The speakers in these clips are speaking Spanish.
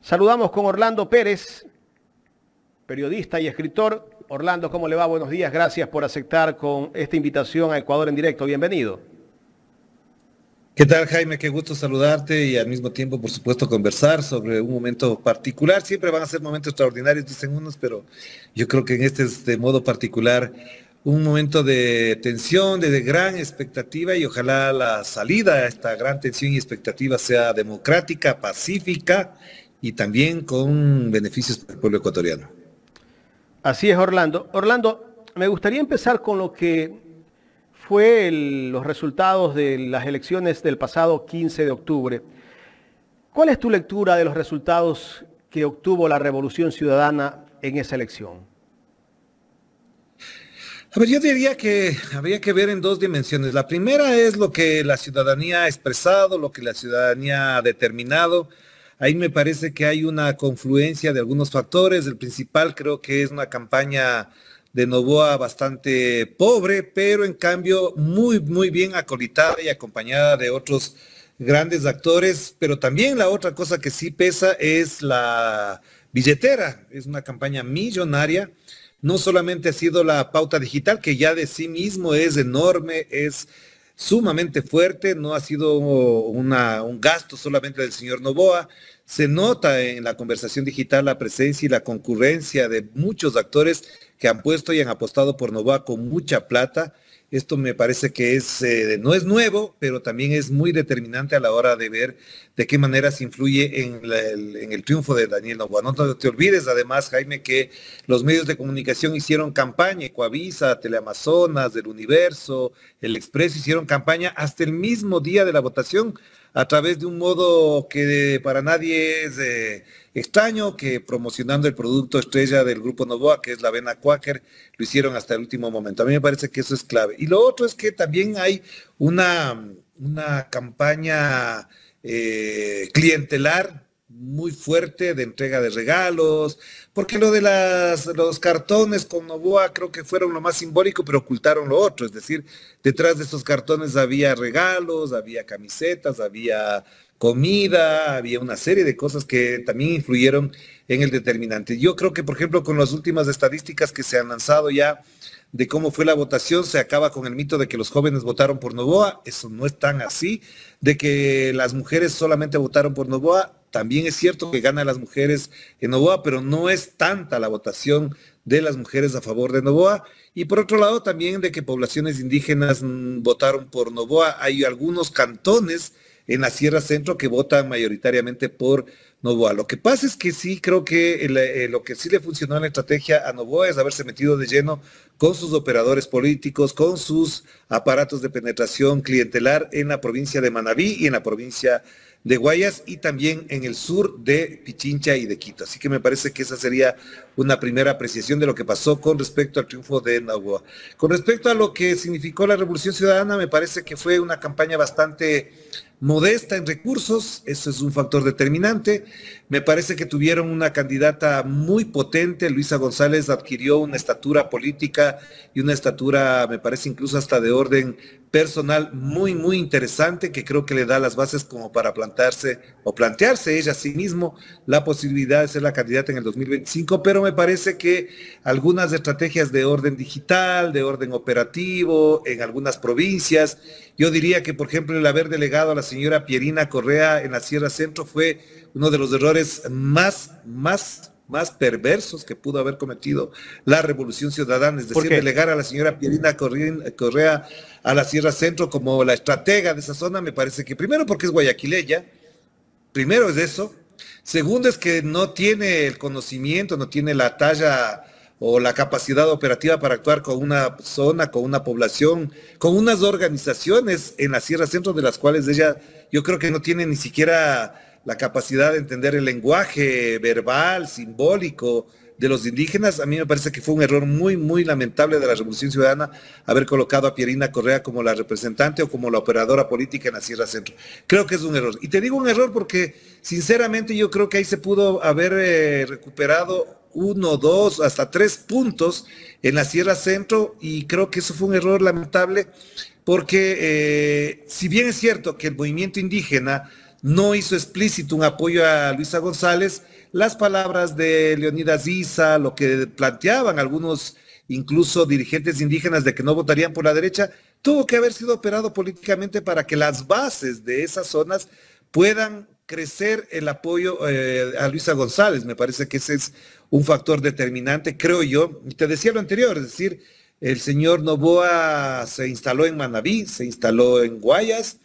Saludamos con Orlando Pérez, periodista y escritor. Orlando, ¿cómo le va? Buenos días, gracias por aceptar con esta invitación a Ecuador en directo. Bienvenido. ¿Qué tal, Jaime? Qué gusto saludarte y al mismo tiempo, por supuesto, conversar sobre un momento particular. Siempre van a ser momentos extraordinarios, dicen unos, pero yo creo que en este es de modo particular un momento de tensión, de gran expectativa y ojalá la salida a esta gran tensión y expectativa sea democrática, pacífica y también con beneficios para el pueblo ecuatoriano. Así es, Orlando. Orlando, me gustaría empezar con lo que fue los resultados de las elecciones del pasado 15 de octubre. ¿Cuál es tu lectura de los resultados que obtuvo la Revolución Ciudadana en esa elección? A ver, yo diría que habría que ver en dos dimensiones. La primera es lo que la ciudadanía ha expresado, lo que la ciudadanía ha determinado. Ahí me parece que hay una confluencia de algunos factores. El principal creo que es una campaña de Noboa bastante pobre, pero en cambio muy bien acolitada y acompañada de otros grandes actores. Pero también la otra cosa que sí pesa es la billetera. Es una campaña millonaria. No solamente ha sido la pauta digital, que ya de sí mismo es enorme, es sumamente fuerte, no ha sido un gasto solamente del señor Noboa. Se nota en la conversación digital la presencia y la concurrencia de muchos actores que han puesto y han apostado por Noboa con mucha plata. Esto me parece que no es nuevo, pero también es muy determinante a la hora de ver de qué manera se influye en el triunfo de Daniel Noboa. No te olvides, además, Jaime, que los medios de comunicación hicieron campaña, Ecuavisa, Teleamazonas, del Universo, El Expreso hicieron campaña hasta el mismo día de la votación, a través de un modo que para nadie es extraño, que promocionando el producto estrella del Grupo Noboa, que es la avena Quaker, lo hicieron hasta el último momento. A mí me parece que eso es clave. Y lo otro es que también hay una campaña clientelar muy fuerte de entrega de regalos, porque lo de los cartones con Noboa creo que fueron lo más simbólico, pero ocultaron lo otro, es decir, detrás de esos cartones había regalos, había camisetas, había comida, había una serie de cosas que también influyeron en el determinante. Yo creo que, por ejemplo, con las últimas estadísticas que se han lanzado ya de cómo fue la votación, se acaba con el mito de que los jóvenes votaron por Noboa. Eso no es tan así. De que las mujeres solamente votaron por Noboa, también es cierto que ganan las mujeres en Noboa, pero no es tanta la votación de las mujeres a favor de Noboa. Y por otro lado también de que poblaciones indígenas votaron por Noboa. Hay algunos cantones en la Sierra Centro que votan mayoritariamente por Noboa. Lo que pasa es que sí creo que lo que sí le funcionó en la estrategia a Noboa es haberse metido de lleno con sus operadores políticos, con sus aparatos de penetración clientelar en la provincia de Manabí y en la provincia de Guayas y también en el sur de Pichincha y de Quito. Así que me parece que esa sería una primera apreciación de lo que pasó con respecto al triunfo de Noboa. Con respecto a lo que significó la Revolución Ciudadana, me parece que fue una campaña bastante modesta en recursos, eso es un factor determinante. Me parece que tuvieron una candidata muy potente, Luisa González adquirió una estatura política y una estatura, me parece incluso hasta de orden personal muy interesante, que creo que le da las bases como para plantearse ella a sí mismo la posibilidad de ser la candidata en el 2025, pero me parece que algunas estrategias de orden digital, de orden operativo, en algunas provincias, yo diría que, por ejemplo, el haber delegado a la señora Pierina Correa en la Sierra Centro fue uno de los errores más perversos que pudo haber cometido la Revolución Ciudadana, es decir, delegar a la señora Pierina Correa a la Sierra Centro como la estratega de esa zona. Me parece que primero porque es guayaquileña, primero es eso, segundo es que no tiene el conocimiento, no tiene la talla o la capacidad operativa para actuar con una zona, con una población, con unas organizaciones en la Sierra Centro de las cuales ella, yo creo que no tiene ni siquiera la capacidad de entender el lenguaje verbal, simbólico de los indígenas. A mí me parece que fue un error muy lamentable de la Revolución Ciudadana haber colocado a Pierina Correa como la representante o como la operadora política en la Sierra Centro. Creo que es un error. Y te digo un error porque, sinceramente, yo creo que ahí se pudo haber recuperado 1, 2, hasta 3 puntos en la Sierra Centro, y creo que eso fue un error lamentable porque si bien es cierto que el movimiento indígena no hizo explícito un apoyo a Luisa González, las palabras de Leonidas Issa, lo que planteaban algunos incluso dirigentes indígenas de que no votarían por la derecha, tuvo que haber sido operado políticamente para que las bases de esas zonas puedan crecer el apoyo a Luisa González. Me parece que ese es un factor determinante, creo yo. Y te decía lo anterior, es decir, el señor Noboa se instaló en Manabí, se instaló en Guayas,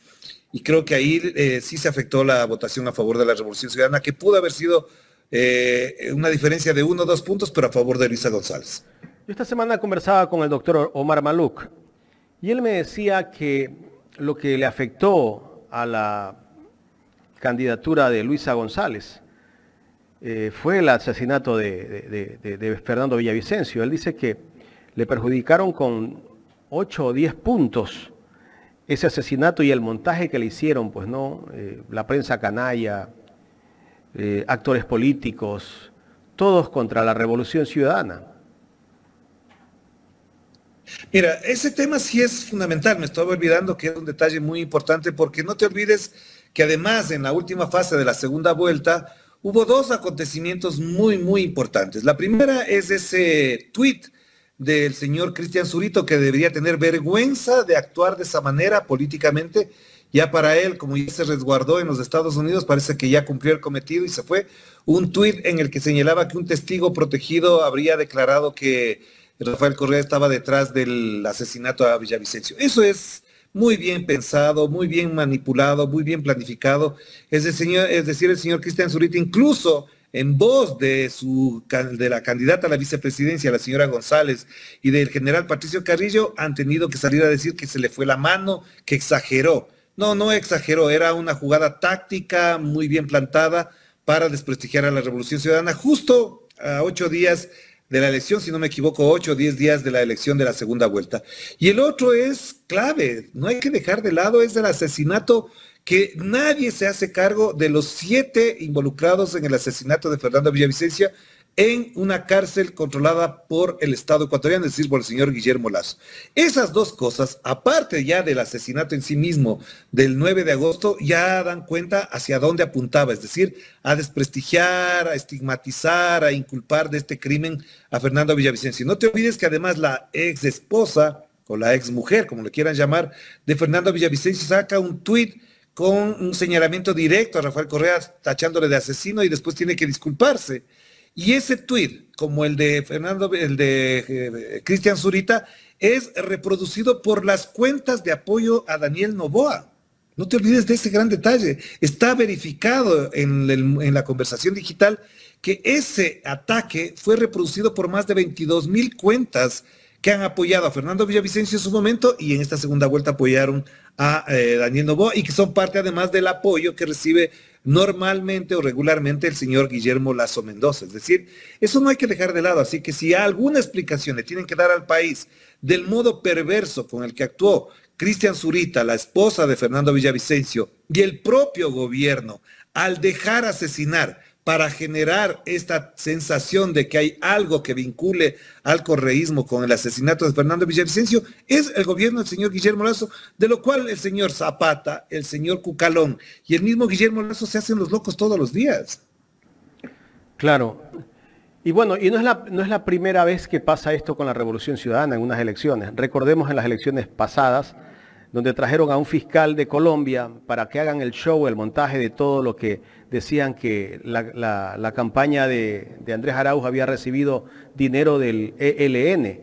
y creo que ahí sí se afectó la votación a favor de la Revolución Ciudadana, que pudo haber sido una diferencia de 1 o 2 puntos, pero a favor de Luisa González. Yo esta semana conversaba con el doctor Omar Maluk y él me decía que lo que le afectó a la candidatura de Luisa González fue el asesinato de Fernando Villavicencio. Él dice que le perjudicaron con 8 o 10 puntos ese asesinato y el montaje que le hicieron, pues no, la prensa canalla, actores políticos, todos contra la Revolución Ciudadana. Mira, ese tema sí es fundamental, me estaba olvidando que es un detalle muy importante, porque no te olvides que además en la última fase de la segunda vuelta hubo 2 acontecimientos muy importantes. La primera es ese tuit del señor Cristian Zurito, que debería tener vergüenza de actuar de esa manera políticamente. Ya para él, como ya se resguardó en los Estados Unidos, parece que ya cumplió el cometido y se fue. Un tuit en el que señalaba que un testigo protegido habría declarado que Rafael Correa estaba detrás del asesinato a Villavicencio. Eso es muy bien pensado, muy bien manipulado, muy bien planificado. Es decir, el señor Cristian Zurita, incluso en voz de la candidata a la vicepresidencia, la señora González, y del general Patricio Carrillo, han tenido que salir a decir que se le fue la mano, que exageró. No exageró, era una jugada táctica muy bien plantada para desprestigiar a la Revolución Ciudadana, justo a 8 días de la elección, si no me equivoco, 8 o 10 días de la elección de la segunda vuelta. Y el otro es clave, no hay que dejar de lado, es el asesinato, que nadie se hace cargo de los 7 involucrados en el asesinato de Fernando Villavicencio en una cárcel controlada por el Estado ecuatoriano, es decir, por el señor Guillermo Lasso. Esas 2 cosas, aparte ya del asesinato en sí mismo del 9 de agosto, ya dan cuenta hacia dónde apuntaba, es decir, a desprestigiar, a estigmatizar, a inculpar de este crimen a Fernando Villavicencio. No te olvides que además la ex esposa, o la ex mujer, como le quieran llamar, de Fernando Villavicencio, saca un tuit con un señalamiento directo a Rafael Correa, tachándole de asesino, y después tiene que disculparse. Y ese tuit, como el de Cristian Zurita, es reproducido por las cuentas de apoyo a Daniel Noboa. No te olvides de ese gran detalle. Está verificado en la conversación digital que ese ataque fue reproducido por más de 22,000 cuentas que han apoyado a Fernando Villavicencio en su momento, y en esta segunda vuelta apoyaron a Daniel Noboa, y que son parte además del apoyo que recibe normalmente o regularmente el señor Guillermo Lasso Mendoza. Es decir, eso no hay que dejar de lado. Así que si alguna explicación le tienen que dar al país del modo perverso con el que actuó Cristian Zurita, la esposa de Fernando Villavicencio, y el propio gobierno al dejar asesinar para generar esta sensación de que hay algo que vincule al correísmo con el asesinato de Fernando Villavicencio, es el gobierno del señor Guillermo Lasso, de lo cual el señor Zapata, el señor Cucalón y el mismo Guillermo Lasso se hacen los locos todos los días. Claro. Y bueno, y no es la primera vez que pasa esto con la Revolución Ciudadana en unas elecciones. Recordemos en las elecciones pasadas, donde trajeron a un fiscal de Colombia para que hagan el show, el montaje de todo lo que decían que la campaña de Andrés Arauz había recibido dinero del ELN.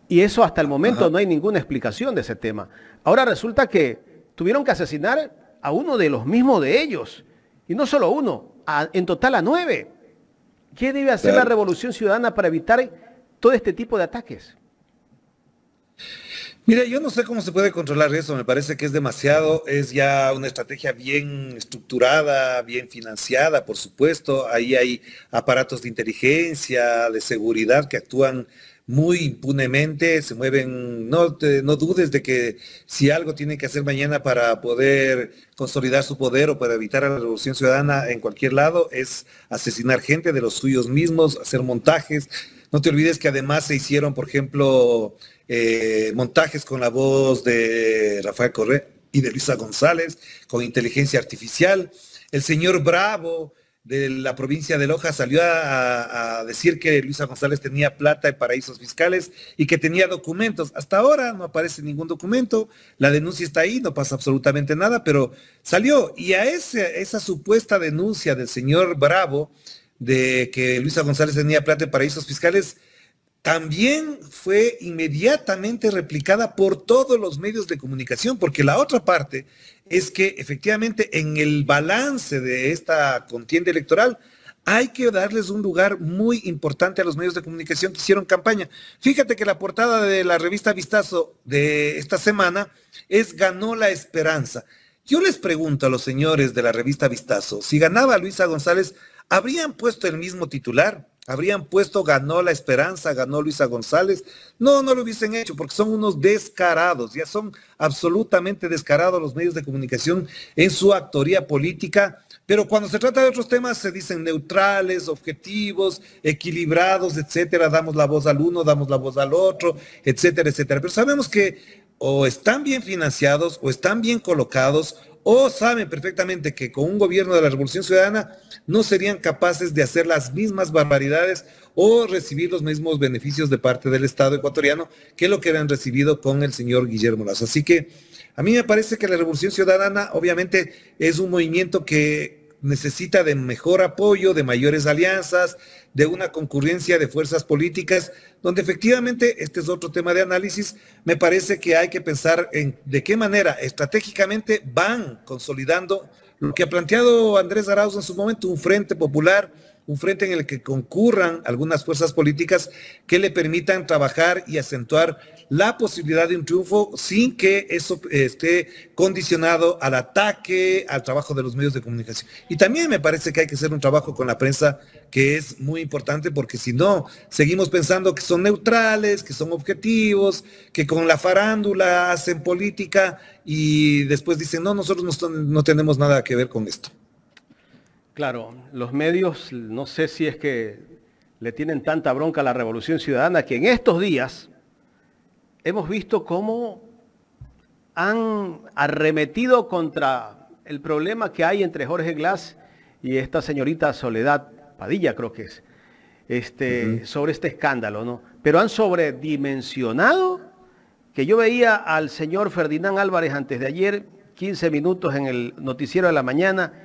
Y eso hasta el momento no hay ninguna explicación de ese tema. Ahora resulta que tuvieron que asesinar a uno de los mismos de ellos. Y no solo uno, en total a 9. ¿Qué debe hacer la Revolución Ciudadana para evitar todo este tipo de ataques? Mira, yo no sé cómo se puede controlar eso, me parece que es demasiado, es ya una estrategia bien estructurada, bien financiada, por supuesto. Ahí hay aparatos de inteligencia, de seguridad que actúan muy impunemente, se mueven, no dudes de que si algo tienen que hacer mañana para poder consolidar su poder o para evitar a la Revolución Ciudadana en cualquier lado, es asesinar gente de los suyos mismos, hacer montajes. No te olvides que además se hicieron, por ejemplo, montajes con la voz de Rafael Correa y de Luisa González, con inteligencia artificial. El señor Bravo de la provincia de Loja salió a decir que Luisa González tenía plata en paraísos fiscales y que tenía documentos. Hasta ahora no aparece ningún documento, la denuncia está ahí, no pasa absolutamente nada, pero salió. Y a esa supuesta denuncia del señor Bravo de que Luisa González tenía plata en paraísos fiscales, también fue inmediatamente replicada por todos los medios de comunicación, porque la otra parte es que efectivamente en el balance de esta contienda electoral hay que darles un lugar muy importante a los medios de comunicación que hicieron campaña. Fíjate que la portada de la revista Vistazo de esta semana es Ganó la Esperanza. Yo les pregunto a los señores de la revista Vistazo, si ganaba Luisa González, ¿habrían puesto el mismo titular? ¿Habrían puesto ganó la esperanza, ganó Luisa González? No, no lo hubiesen hecho porque son unos descarados, ya son absolutamente descarados los medios de comunicación en su actoría política, pero cuando se trata de otros temas se dicen neutrales, objetivos, equilibrados, etcétera, damos la voz al uno, damos la voz al otro, etcétera, etcétera. Pero sabemos que o están bien financiados o están bien colocados o saben perfectamente que con un gobierno de la Revolución Ciudadana no serían capaces de hacer las mismas barbaridades o recibir los mismos beneficios de parte del Estado ecuatoriano que lo que han recibido con el señor Guillermo Lasso. Así que a mí me parece que la Revolución Ciudadana obviamente es un movimiento que necesita de mejor apoyo, de mayores alianzas, de una concurrencia de fuerzas políticas, donde efectivamente, este es otro tema de análisis, me parece que hay que pensar en de qué manera estratégicamente van consolidando lo que ha planteado Andrés Arauz en su momento, un frente popular, un frente en el que concurran algunas fuerzas políticas que le permitan trabajar y acentuar la posibilidad de un triunfo sin que eso esté condicionado al ataque, al trabajo de los medios de comunicación. Y también me parece que hay que hacer un trabajo con la prensa que es muy importante porque si no, seguimos pensando que son neutrales, que son objetivos, que con la farándula hacen política y después dicen, no, nosotros no tenemos nada que ver con esto. Claro, los medios, no sé si es que le tienen tanta bronca a la Revolución Ciudadana que en estos días hemos visto cómo han arremetido contra el problema que hay entre Jorge Glass y esta señorita Soledad Padilla, creo que es, sobre este escándalo, ¿no? Pero han sobredimensionado, que yo veía al señor Ferdinand Álvarez antes de ayer, 15 minutos en el noticiero de la mañana,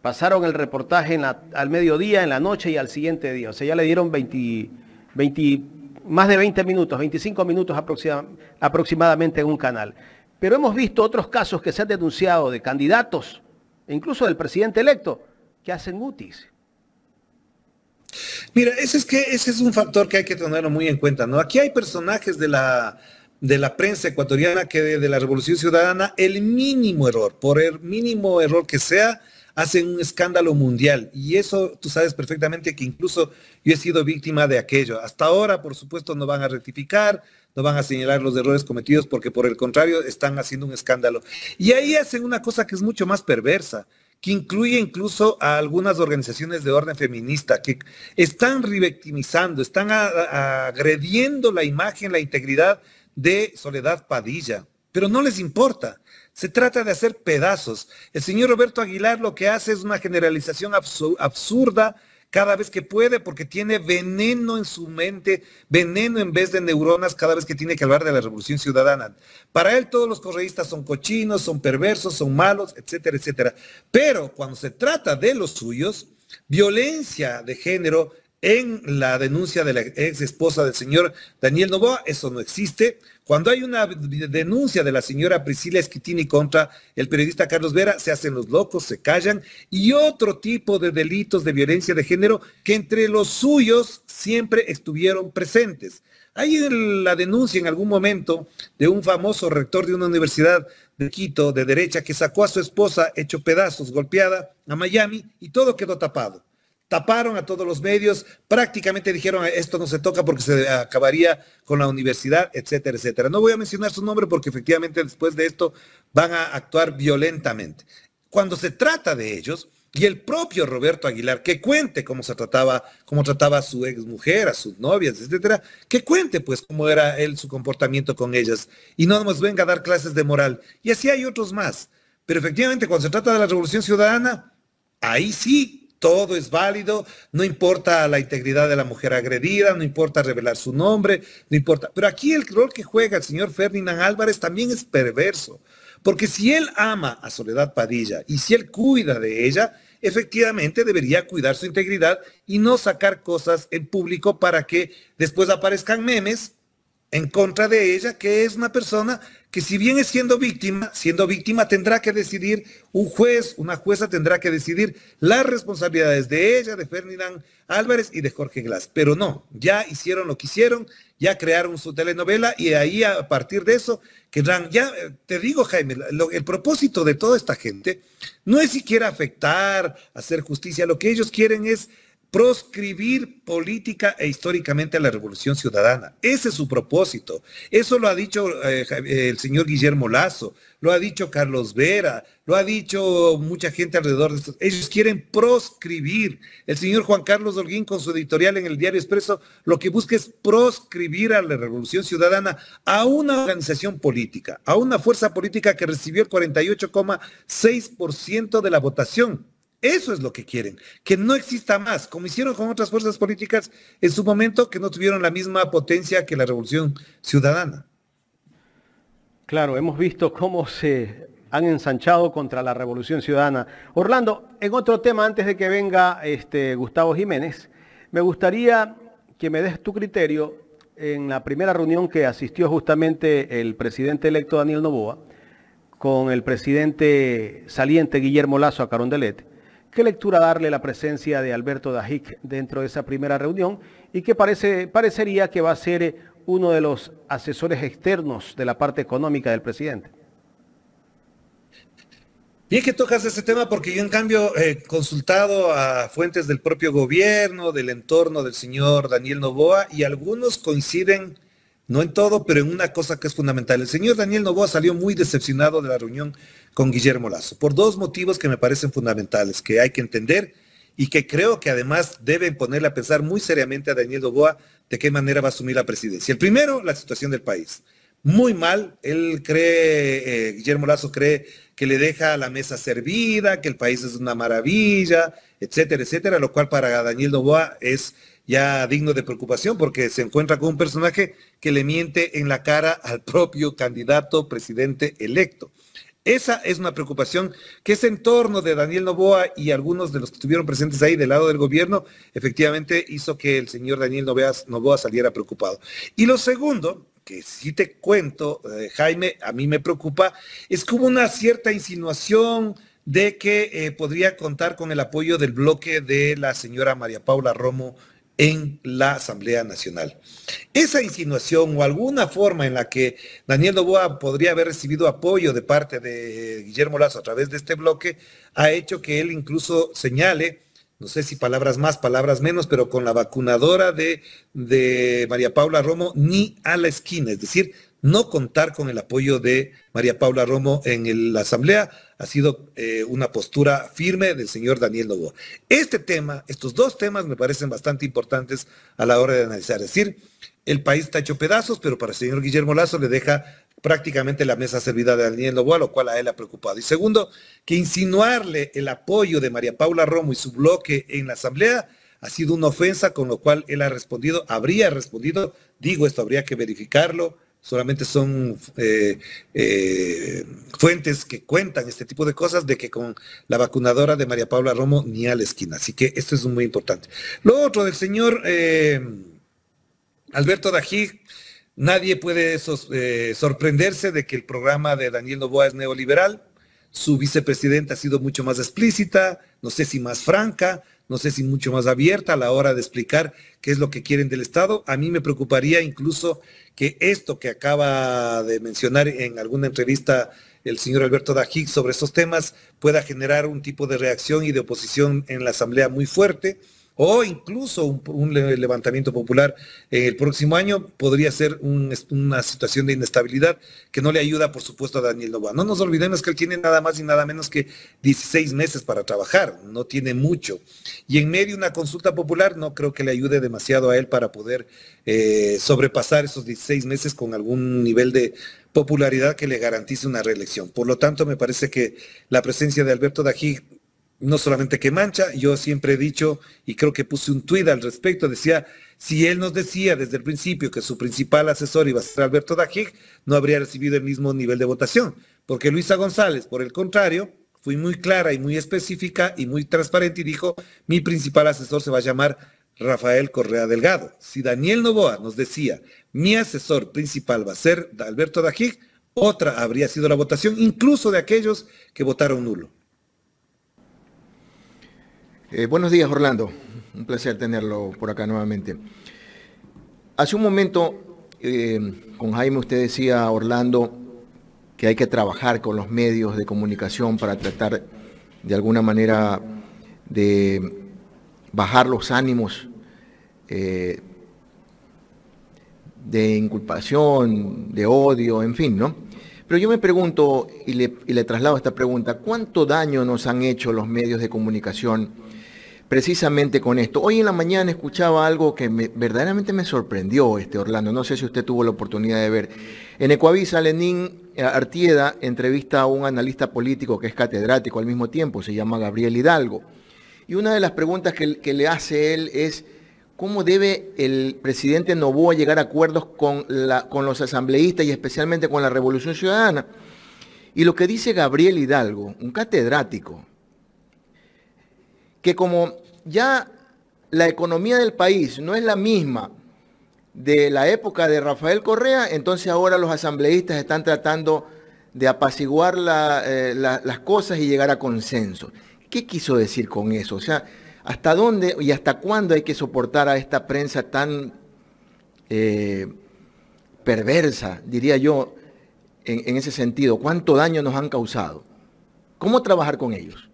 pasaron el reportaje al mediodía, en la noche y al siguiente día. O sea, ya le dieron más de 20 minutos, 25 minutos aproximadamente en un canal. Pero hemos visto otros casos que se han denunciado de candidatos, e incluso del presidente electo, que hacen UTIs. Mira, ese es un factor que hay que tenerlo muy en cuenta, ¿no? Aquí hay personajes de la prensa ecuatoriana que de la Revolución Ciudadana, el mínimo error, por el mínimo error que sea, hacen un escándalo mundial y eso tú sabes perfectamente que incluso yo he sido víctima de aquello. Hasta ahora, por supuesto, no van a rectificar, no van a señalar los errores cometidos porque por el contrario están haciendo un escándalo. Y ahí hacen una cosa que es mucho más perversa, que incluye incluso a algunas organizaciones de orden feminista que están revictimizando, están agrediendo la imagen, la integridad de Soledad Padilla, pero no les importa. Se trata de hacer pedazos. El señor Roberto Aguilar lo que hace es una generalización absurda cada vez que puede porque tiene veneno en su mente, veneno en vez de neuronas cada vez que tiene que hablar de la Revolución Ciudadana. Para él todos los correístas son cochinos, son perversos, son malos, etcétera, etcétera. Pero cuando se trata de los suyos, violencia de género en la denuncia de la ex esposa del señor Daniel Noboa, eso no existe. Cuando hay una denuncia de la señora Priscila Esquitini contra el periodista Carlos Vera, se hacen los locos, se callan, y otro tipo de delitos de violencia de género que entre los suyos siempre estuvieron presentes. Hay la denuncia en algún momento de un famoso rector de una universidad de Quito, de derecha, que sacó a su esposa hecho pedazos, golpeada, a Miami, y todo quedó tapado. Taparon a todos los medios, prácticamente dijeron esto no se toca porque se acabaría con la universidad, etcétera, etcétera. No voy a mencionar su nombre porque efectivamente después de esto van a actuar violentamente. Cuando se trata de ellos, y el propio Roberto Aguilar, que cuente cómo trataba a su exmujer, a sus novias, etcétera, que cuente pues cómo era él su comportamiento con ellas, y no nos venga a dar clases de moral. Y así hay otros más. Pero efectivamente cuando se trata de la Revolución Ciudadana, ahí sí, todo es válido, no importa la integridad de la mujer agredida, no importa revelar su nombre, no importa. Pero aquí el rol que juega el señor Ferdinand Álvarez también es perverso, porque si él ama a Soledad Padilla y si él cuida de ella, efectivamente debería cuidar su integridad y no sacar cosas en público para que después aparezcan memes en contra de ella, que es una persona que si bien es siendo víctima tendrá que decidir, un juez, una jueza tendrá que decidir las responsabilidades de ella, de Ferdinand Álvarez y de Jorge Glass. Pero no, ya hicieron lo que hicieron, ya crearon su telenovela y ahí a partir de eso quedarán, ya te digo Jaime, el propósito de toda esta gente no es siquiera afectar, hacer justicia, lo que ellos quieren es proscribir política e históricamente a la Revolución Ciudadana. Ese es su propósito. Eso lo ha dicho el señor Guillermo Lasso, lo ha dicho Carlos Vera, lo ha dicho mucha gente alrededor de esto. Ellos quieren proscribir. El señor Juan Carlos Holguín con su editorial en el Diario Expreso lo que busca es proscribir a la Revolución Ciudadana, a una organización política, a una fuerza política que recibió el 48,6% de la votación. Eso es lo que quieren, que no exista más, como hicieron con otras fuerzas políticas en su momento que no tuvieron la misma potencia que la Revolución Ciudadana. Claro, hemos visto cómo se han ensanchado contra la Revolución Ciudadana. Orlando, en otro tema, antes de que venga Gustavo Jiménez, me gustaría que me des tu criterio en la primera reunión que asistió justamente el presidente electo Daniel Noboa con el presidente saliente Guillermo Lasso a Carondelet. ¿Qué lectura darle la presencia de Alberto Dajic dentro de esa primera reunión y que parecería que va a ser uno de los asesores externos de la parte económica del presidente? Bien que tocas ese tema porque yo en cambio he consultado a fuentes del propio gobierno, del entorno del señor Daniel Noboa y algunos coinciden, no en todo, pero en una cosa que es fundamental. El señor Daniel Noboa salió muy decepcionado de la reunión con Guillermo Lasso, por dos motivos que me parecen fundamentales, que hay que entender y que creo que además deben ponerle a pensar muy seriamente a Daniel Noboa de qué manera va a asumir la presidencia. El primero, la situación del país. Muy mal, él cree, Guillermo Lasso cree que le deja la mesa servida, que el país es una maravilla, etcétera, etcétera, lo cual para Daniel Noboa es ya digno de preocupación porque se encuentra con un personaje que le miente en la cara al propio candidato presidente electo. Esa es una preocupación que ese entorno de Daniel Noboa y algunos de los que estuvieron presentes ahí del lado del gobierno, efectivamente hizo que el señor Daniel Noboa saliera preocupado. Y lo segundo, que sí te cuento, Jaime, a mí me preocupa, es que hubo una cierta insinuación de que podría contar con el apoyo del bloque de la señora María Paula Romo en la Asamblea Nacional. Esa insinuación o alguna forma en la que Daniel Noboa podría haber recibido apoyo de parte de Guillermo Lasso a través de este bloque ha hecho que él incluso señale, no sé si palabras más, palabras menos, pero con la vacunadora de María Paula Romo ni a la esquina, es decir, no contar con el apoyo de María Paula Romo en la Asamblea ha sido una postura firme del señor Daniel Noboa. Este tema, estos dos temas me parecen bastante importantes a la hora de analizar. Es decir, el país está hecho pedazos, pero para el señor Guillermo Lasso le deja prácticamente la mesa servida de Daniel Noboa, lo cual a él ha preocupado. Y segundo, que insinuarle el apoyo de María Paula Romo y su bloque en la Asamblea ha sido una ofensa, con lo cual él ha respondido, habría respondido, digo esto, habría que verificarlo, solamente son fuentes que cuentan este tipo de cosas, de que con la vacunadora de María Paula Romo ni a la esquina. Así que esto es muy importante. Lo otro del señor Alberto Dajic, nadie puede sorprenderse de que el programa de Daniel Noboa es neoliberal. Su vicepresidenta ha sido mucho más explícita, no sé si más franca, no sé si mucho más abierta a la hora de explicar qué es lo que quieren del Estado. A mí me preocuparía incluso que esto que acaba de mencionar en alguna entrevista el señor Alberto Dajic sobre estos temas pueda generar un tipo de reacción y de oposición en la Asamblea muy fuerte, o incluso un levantamiento popular el próximo año. Podría ser una situación de inestabilidad que no le ayuda, por supuesto, a Daniel Noboa. No nos olvidemos que él tiene nada más y nada menos que 16 meses para trabajar, no tiene mucho. Y en medio de una consulta popular no creo que le ayude demasiado a él para poder sobrepasar esos 16 meses con algún nivel de popularidad que le garantice una reelección. Por lo tanto, me parece que la presencia de Alberto Dajic no solamente que mancha, yo siempre he dicho, y creo que puse un tuit al respecto, decía, si él nos decía desde el principio que su principal asesor iba a ser Alberto Dajig, no habría recibido el mismo nivel de votación, porque Luisa González, por el contrario, fue muy clara y muy específica y muy transparente y dijo, mi principal asesor se va a llamar Rafael Correa Delgado. Si Daniel Noboa nos decía, mi asesor principal va a ser Alberto Dajig, otra habría sido la votación, incluso de aquellos que votaron nulo. Buenos días, Orlando. Un placer tenerlo por acá nuevamente. Hace un momento, con Jaime, usted decía, Orlando, que hay que trabajar con los medios de comunicación para tratar de alguna manera de bajar los ánimos de inculpación, de odio, en fin, ¿no? Pero yo me pregunto, y le traslado esta pregunta, ¿cuánto daño nos han hecho los medios de comunicación precisamente con esto? Hoy en la mañana escuchaba algo que verdaderamente me sorprendió, Orlando. No sé si usted tuvo la oportunidad de ver. En Ecuavisa, Lenín Artieda entrevista a un analista político que es catedrático al mismo tiempo, se llama Gabriel Hidalgo. Y una de las preguntas que le hace él es, ¿cómo debe el presidente Noboa llegar a acuerdos con los asambleístas y especialmente con la Revolución Ciudadana? Y lo que dice Gabriel Hidalgo, un catedrático, que como ya la economía del país no es la misma de la época de Rafael Correa, entonces ahora los asambleístas están tratando de apaciguar las cosas y llegar a consenso. ¿Qué quiso decir con eso? O sea, ¿hasta dónde y hasta cuándo hay que soportar a esta prensa tan perversa, diría yo, en ese sentido? ¿Cuánto daño nos han causado? ¿Cómo trabajar con ellos?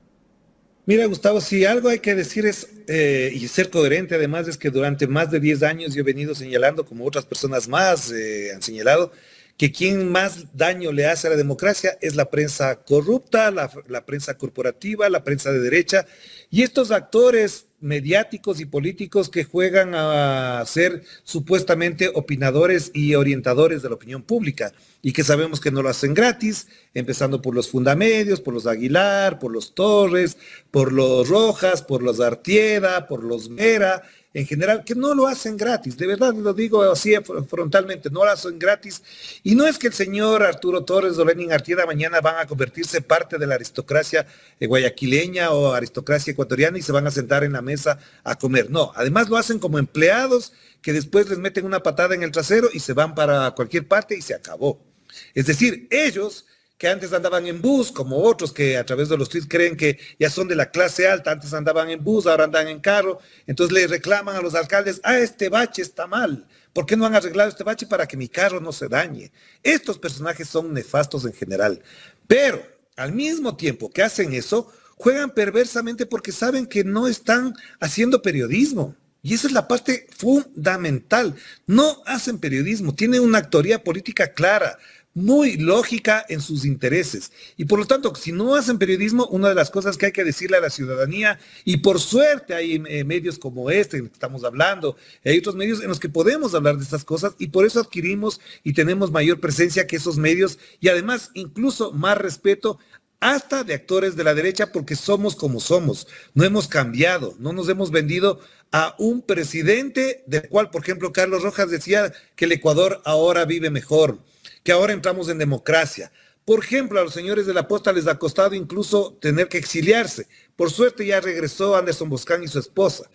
Mira, Gustavo, si algo hay que decir es, y ser coherente además, es que durante más de 10 años yo he venido señalando, como otras personas más han señalado, que quien más daño le hace a la democracia es la prensa corrupta, la prensa corporativa, la prensa de derecha, y estos actores mediáticos y políticos que juegan a ser supuestamente opinadores y orientadores de la opinión pública, y que sabemos que no lo hacen gratis, empezando por los Fundamedios, por los Aguilar, por los Torres, por los Rojas, por los Artieda, por los Vera, en general, que no lo hacen gratis, de verdad lo digo así frontalmente, no lo hacen gratis, y no es que el señor Arturo Torres o Lenín Artieda mañana van a convertirse parte de la aristocracia guayaquileña o aristocracia ecuatoriana y se van a sentar en la mesa a comer, no, además lo hacen como empleados que después les meten una patada en el trasero y se van para cualquier parte y se acabó. Es decir, ellos que antes andaban en bus, como otros que a través de los tweets creen que ya son de la clase alta, antes andaban en bus, ahora andan en carro, entonces le reclaman a los alcaldes, este bache está mal, ¿por qué no han arreglado este bache para que mi carro no se dañe? Estos personajes son nefastos en general, pero al mismo tiempo que hacen eso, juegan perversamente porque saben que no están haciendo periodismo. Y esa es la parte fundamental. No hacen periodismo, tienen una actoría política clara, muy lógica en sus intereses. Y por lo tanto, si no hacen periodismo, una de las cosas que hay que decirle a la ciudadanía, y por suerte hay medios como este en el que estamos hablando, hay otros medios en los que podemos hablar de estas cosas, y por eso adquirimos y tenemos mayor presencia que esos medios, y además incluso más respeto hasta de actores de la derecha, porque somos como somos, no hemos cambiado, no nos hemos vendido a un presidente del cual, por ejemplo, Carlos Rojas decía que el Ecuador ahora vive mejor, que ahora entramos en democracia. Por ejemplo, a los señores de la posta les ha costado incluso tener que exiliarse. Por suerte ya regresó Anderson Boscán y su esposa.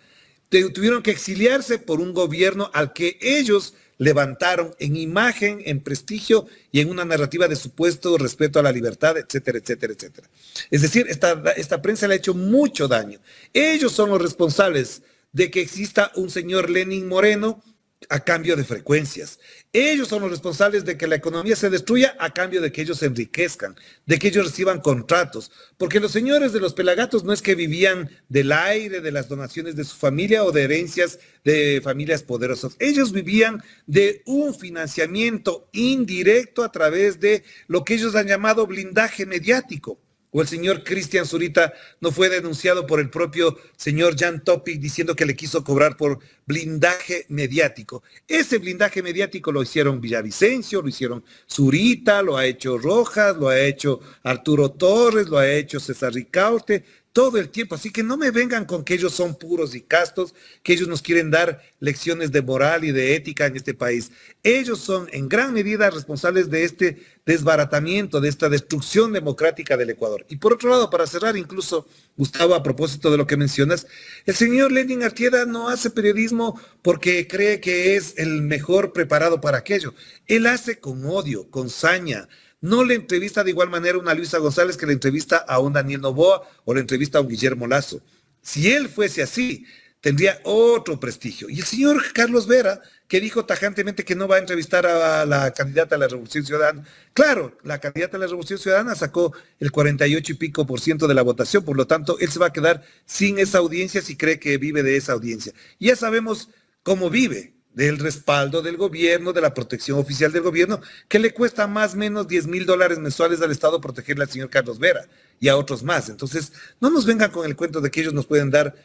Tuvieron que exiliarse por un gobierno al que ellos levantaron en imagen, en prestigio y en una narrativa de supuesto respeto a la libertad, etcétera, etcétera, etcétera. Es decir, esta prensa le ha hecho mucho daño. Ellos son los responsables de que exista un señor Lenín Moreno a cambio de frecuencias. Ellos son los responsables de que la economía se destruya a cambio de que ellos se enriquezcan, de que ellos reciban contratos, porque los señores de los Pelagatos no es que vivían del aire, de las donaciones de su familia o de herencias de familias poderosas. Ellos vivían de un financiamiento indirecto a través de lo que ellos han llamado blindaje mediático. O el señor Cristian Zurita no fue denunciado por el propio señor Jan Topic diciendo que le quiso cobrar por blindaje mediático. Ese blindaje mediático lo hicieron Villavicencio, lo hicieron Zurita, lo ha hecho Rojas, lo ha hecho Arturo Torres, lo ha hecho César Ricaurte. todo el tiempo. Así que no me vengan con que ellos son puros y castos, que ellos nos quieren dar lecciones de moral y de ética en este país. Ellos son en gran medida responsables de este desbaratamiento, de esta destrucción democrática del Ecuador. Y por otro lado, para cerrar incluso, Gustavo, a propósito de lo que mencionas, el señor Lenin Artieda no hace periodismo porque cree que es el mejor preparado para aquello. Él hace con odio, con saña. No le entrevista de igual manera a una Luisa González que le entrevista a un Daniel Noboa o le entrevista a un Guillermo Lazo. Si él fuese así, tendría otro prestigio. Y el señor Carlos Vera, que dijo tajantemente que no va a entrevistar a la candidata a la Revolución Ciudadana. Claro, la candidata a la Revolución Ciudadana sacó el 48 y pico % de la votación, por lo tanto, él se va a quedar sin esa audiencia si cree que vive de esa audiencia. Y ya sabemos cómo vive, del respaldo del gobierno, de la protección oficial del gobierno, que le cuesta más o menos $10,000 mensuales al Estado protegerle al señor Carlos Vera y a otros más. Entonces, no nos vengan con el cuento de que ellos nos pueden dar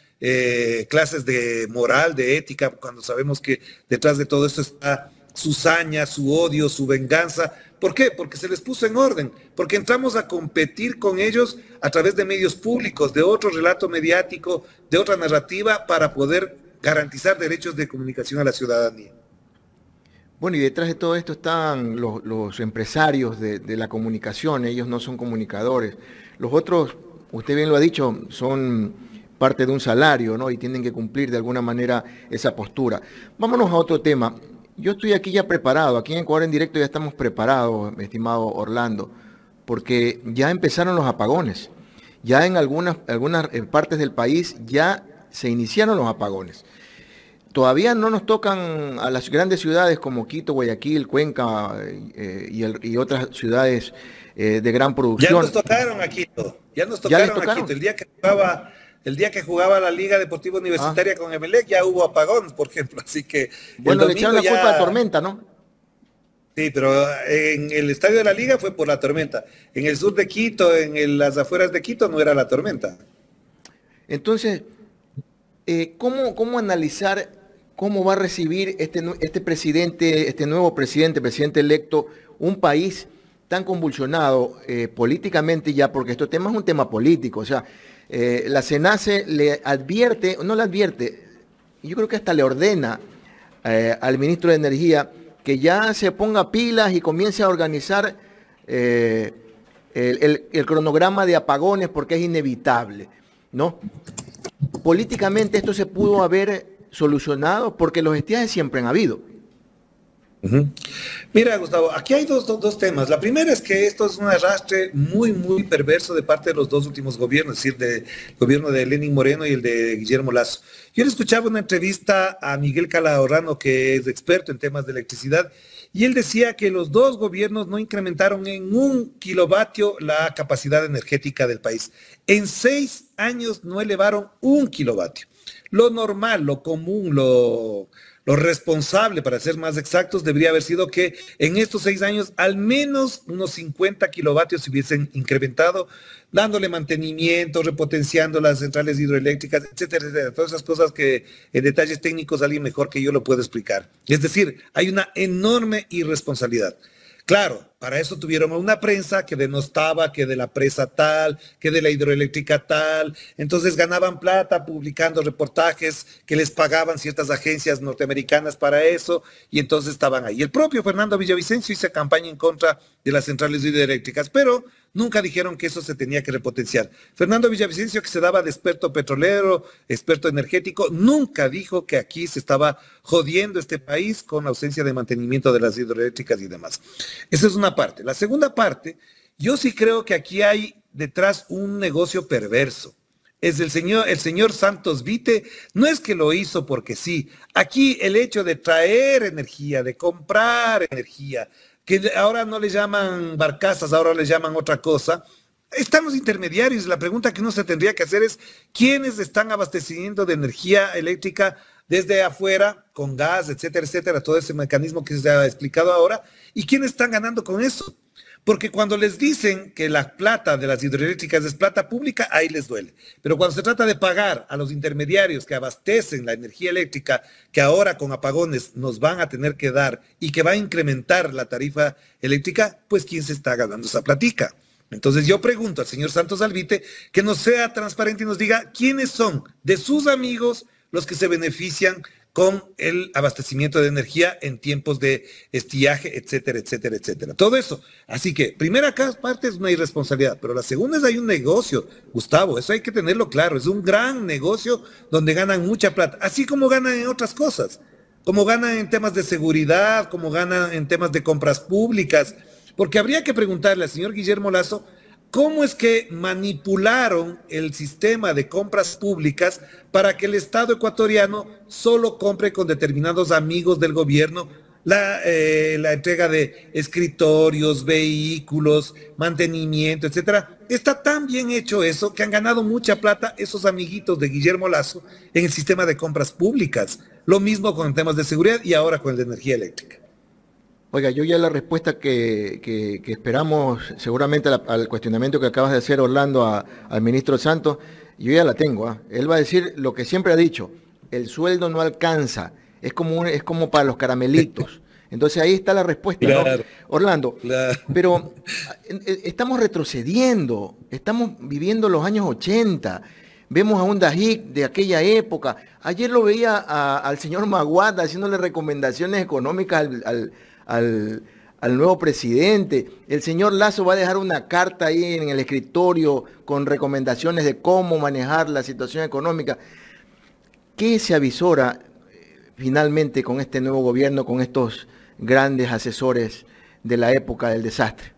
clases de moral, de ética, cuando sabemos que detrás de todo esto está su saña, su odio, su venganza. ¿Por qué? Porque se les puso en orden, porque entramos a competir con ellos a través de medios públicos, de otro relato mediático, de otra narrativa, para poder garantizar derechos de comunicación a la ciudadanía. Bueno, y detrás de todo esto están los empresarios de la comunicación, ellos no son comunicadores. Los otros, usted bien lo ha dicho, son parte de un salario, ¿no? Y tienen que cumplir de alguna manera esa postura. Vámonos a otro tema. Yo estoy aquí ya preparado, aquí en Ecuador en Directo ya estamos preparados, mi estimado Orlando, porque ya empezaron los apagones. Ya en algunas partes del país ya se iniciaron los apagones. Todavía no nos tocan a las grandes ciudades como Quito, Guayaquil, Cuenca y otras ciudades de gran producción. Ya nos tocaron a Quito, ya nos tocaron a Quito. El día que jugaba la Liga Deportiva Universitaria con Emelec ya hubo apagón, por ejemplo. Así que bueno, le echaron la culpa a la tormenta, ¿no? Sí, pero en el estadio de la Liga fue por la tormenta. En el sur de Quito, las afueras de Quito, no era la tormenta. Entonces, ¿cómo analizar cómo va a recibir este presidente, este nuevo presidente electo, un país tan convulsionado políticamente ya, porque este tema es un tema político? O sea, la CENACE le advierte, no le advierte, yo creo que hasta le ordena al ministro de Energía que ya se ponga pilas y comience a organizar el cronograma de apagones porque es inevitable, ¿no? Políticamente esto se pudo haber solucionado porque los estiajes siempre han habido. Mira, Gustavo, aquí hay dos temas. La primera es que esto es un arrastre muy, muy perverso de parte de los dos últimos gobiernos, es decir, del gobierno de Lenín Moreno y el de Guillermo Lazo. Yo le escuchaba una entrevista a Miguel Calahorrano, que es experto en temas de electricidad, y él decía que los dos gobiernos no incrementaron en 1 kilovatio la capacidad energética del país. En 6 años no elevaron 1 kilovatio. Lo normal, lo común, lo responsable, para ser más exactos, debería haber sido que en estos 6 años al menos unos 50 kilovatios se hubiesen incrementado, dándole mantenimiento, repotenciando las centrales hidroeléctricas, etcétera, etcétera. Todas esas cosas que en detalles técnicos alguien mejor que yo lo puede explicar. Es decir, hay una enorme irresponsabilidad. Claro, para eso tuvieron una prensa que denostaba que de la presa tal, que de la hidroeléctrica tal. Entonces ganaban plata publicando reportajes que les pagaban ciertas agencias norteamericanas para eso, y entonces estaban ahí. El propio Fernando Villavicencio hizo campaña en contra de las centrales hidroeléctricas, pero nunca dijeron que eso se tenía que repotenciar. Fernando Villavicencio, que se daba de experto petrolero, experto energético, nunca dijo que aquí se estaba jodiendo este país con la ausencia de mantenimiento de las hidroeléctricas y demás. Esa es una parte. La segunda parte, yo sí creo que aquí hay detrás un negocio perverso. Es el señor Santos Vite, no es que lo hizo porque sí. Aquí el hecho de traer energía, de comprar energía, que ahora no le llaman barcazas, ahora le llaman otra cosa. Están los intermediarios. La pregunta que uno se tendría que hacer es, ¿quiénes están abasteciendo de energía eléctrica desde afuera, con gas, etcétera, etcétera, todo ese mecanismo que se ha explicado ahora? ¿Y quiénes están ganando con eso? Porque cuando les dicen que la plata de las hidroeléctricas es plata pública, ahí les duele. Pero cuando se trata de pagar a los intermediarios que abastecen la energía eléctrica, que ahora con apagones nos van a tener que dar y que va a incrementar la tarifa eléctrica, pues ¿quién se está ganando esa platica? Entonces yo pregunto al señor Santos Alvite que nos sea transparente y nos diga quiénes son de sus amigos los que se benefician con el abastecimiento de energía en tiempos de estiaje, etcétera, etcétera, etcétera. Todo eso. Así que, primera parte es una irresponsabilidad, pero la segunda es hay un negocio, Gustavo, eso hay que tenerlo claro, es un gran negocio donde ganan mucha plata, así como ganan en otras cosas, como ganan en temas de seguridad, como ganan en temas de compras públicas, porque habría que preguntarle al señor Guillermo Lasso cómo es que manipularon el sistema de compras públicas para que el Estado ecuatoriano solo compre con determinados amigos del gobierno la entrega de escritorios, vehículos, mantenimiento, etcétera. Está tan bien hecho eso que han ganado mucha plata esos amiguitos de Guillermo Lasso en el sistema de compras públicas. Lo mismo con temas de seguridad y ahora con el de energía eléctrica. Oiga, yo ya la respuesta que esperamos seguramente al cuestionamiento que acabas de hacer, Orlando, al ministro Santos, yo ya la tengo. Él va a decir lo que siempre ha dicho, el sueldo no alcanza, es como para los caramelitos. Entonces ahí está la respuesta, claro, ¿no? Orlando, claro. Pero estamos retrocediendo, estamos viviendo los años 80, vemos a un Dajic de aquella época. Ayer lo veía al señor Maguad haciéndole recomendaciones económicas al nuevo presidente. El señor Lasso va a dejar una carta ahí en el escritorio con recomendaciones de cómo manejar la situación económica. ¿Qué se avisora finalmente con este nuevo gobierno, con estos grandes asesores de la época del desastre?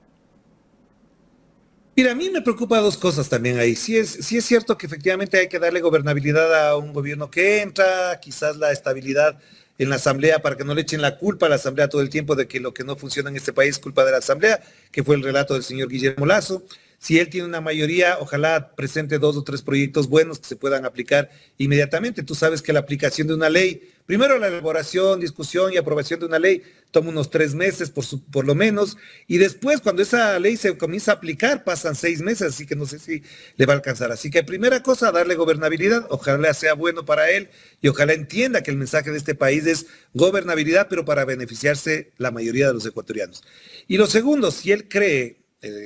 Mira, a mí me preocupa dos cosas también ahí. Sí es cierto que efectivamente hay que darle gobernabilidad a un gobierno que entra, quizás la estabilidad en la Asamblea para que no le echen la culpa a la Asamblea todo el tiempo de que lo que no funciona en este país es culpa de la Asamblea, que fue el relato del señor Guillermo Lasso. Si él tiene una mayoría, ojalá presente 2 o 3 proyectos buenos que se puedan aplicar inmediatamente. Tú sabes que la aplicación de una ley, primero la elaboración, discusión y aprobación de una ley toma unos 3 meses por lo menos, y después cuando esa ley se comienza a aplicar pasan 6 meses, así que no sé si le va a alcanzar. Así que primera cosa, darle gobernabilidad, ojalá sea bueno para él y ojalá entienda que el mensaje de este país es gobernabilidad, pero para beneficiarse la mayoría de los ecuatorianos. Y lo segundo, si él cree,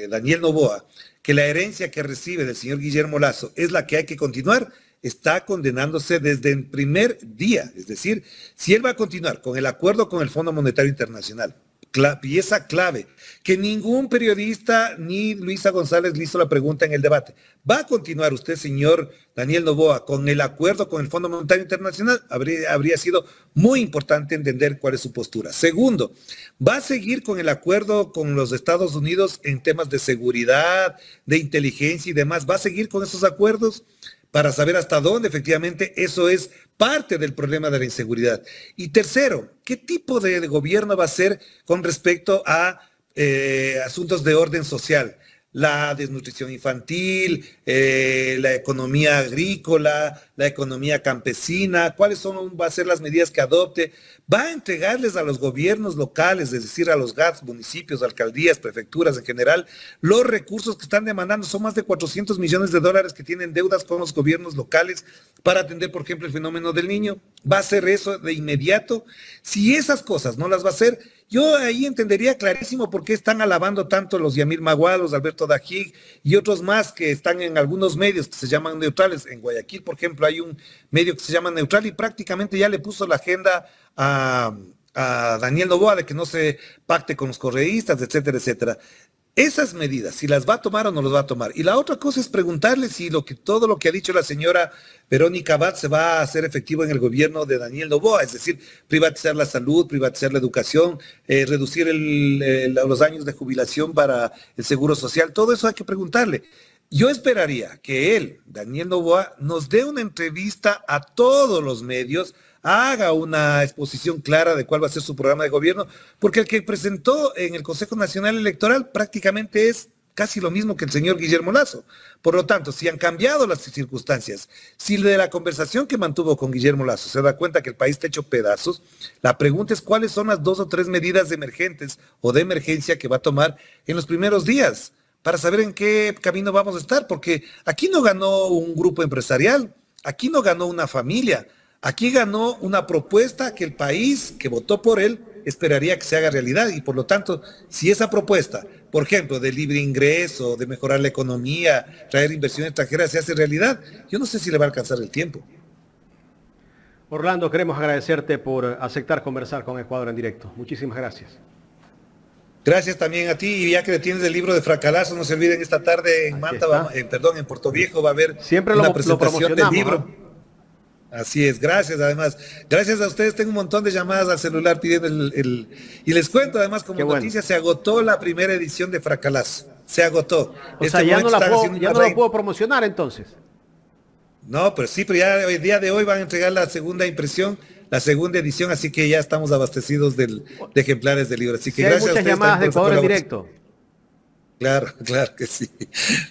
Daniel Noboa, que la herencia que recibe del señor Guillermo Lasso es la que hay que continuar, está condenándose desde el primer día. Es decir, si él va a continuar con el acuerdo con el Fondo Monetario Internacional, pieza clave, que ningún periodista ni Luisa González le hizo la pregunta en el debate. ¿Va a continuar usted, señor Daniel Noboa, con el acuerdo con el Fondo Monetario Internacional? Habría sido muy importante entender cuál es su postura. Segundo, ¿va a seguir con el acuerdo con los Estados Unidos en temas de seguridad, de inteligencia y demás? ¿Va a seguir con esos acuerdos? Para saber hasta dónde efectivamente eso es parte del problema de la inseguridad. Y tercero, ¿qué tipo de gobierno va a ser con respecto a asuntos de orden social? La desnutrición infantil, la economía agrícola, la economía campesina, ¿cuáles van a ser las medidas que adopte? ¿Va a entregarles a los gobiernos locales, es decir, a los GATS, municipios, alcaldías, prefecturas en general, los recursos que están demandando? Son más de 400 millones de dólares que tienen deudas con los gobiernos locales para atender, por ejemplo, el fenómeno del niño. ¿Va a hacer eso de inmediato? Si esas cosas no las va a hacer, yo ahí entendería clarísimo por qué están alabando tanto los Yamil Maguad, los Alberto Dajic y otros más que están en algunos medios que se llaman neutrales. En Guayaquil, por ejemplo, hay un medio que se llama Neutral y prácticamente ya le puso la agenda a Daniel Noboa de que no se pacte con los correístas, etcétera, etcétera. Esas medidas, si las va a tomar o no las va a tomar. Y la otra cosa es preguntarle si todo lo que ha dicho la señora Verónica Abad se va a hacer efectivo en el gobierno de Daniel Noboa, es decir, privatizar la salud, privatizar la educación, reducir los años de jubilación para el seguro social. Todo eso hay que preguntarle. Yo esperaría que él, Daniel Noboa, nos dé una entrevista a todos los medios, haga una exposición clara de cuál va a ser su programa de gobierno, porque el que presentó en el Consejo Nacional Electoral prácticamente es casi lo mismo que el señor Guillermo Lasso. Por lo tanto, si han cambiado las circunstancias, si de la conversación que mantuvo con Guillermo Lasso se da cuenta que el país está hecho pedazos, la pregunta es cuáles son las 2 o 3 medidas emergentes o de emergencia que va a tomar en los primeros días para saber en qué camino vamos a estar, porque aquí no ganó un grupo empresarial, aquí no ganó una familia. Aquí ganó una propuesta que el país que votó por él esperaría que se haga realidad y por lo tanto, si esa propuesta, por ejemplo, de libre ingreso, de mejorar la economía, traer inversión extranjera, se hace realidad, yo no sé si le va a alcanzar el tiempo. Orlando, queremos agradecerte por aceptar conversar con Ecuador en directo. Muchísimas gracias. Gracias también a ti, y ya que tienes el libro de Fracalazo, no se olviden, esta tarde en Manta, en Puerto Viejo va a haber una presentación del libro. ¿Eh? Así es, gracias además. Gracias a ustedes, tengo un montón de llamadas al celular pidiendo y les cuento además como noticia, se agotó la primera edición de Fracalazo, se agotó. O sea, ya no la puedo promocionar entonces. No, pero sí, pero ya el día de hoy van a entregar la segunda impresión, la segunda edición, así que ya estamos abastecidos de ejemplares del libro. Así que gracias hay muchas llamadas de Ecuador en directo. Claro, claro que sí.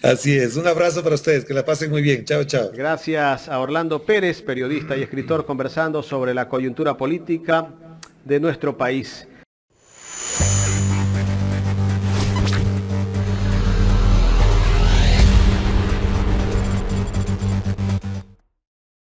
Así es. Un abrazo para ustedes. Que la pasen muy bien. Chao, chao. Gracias a Orlando Pérez, periodista y escritor, conversando sobre la coyuntura política de nuestro país.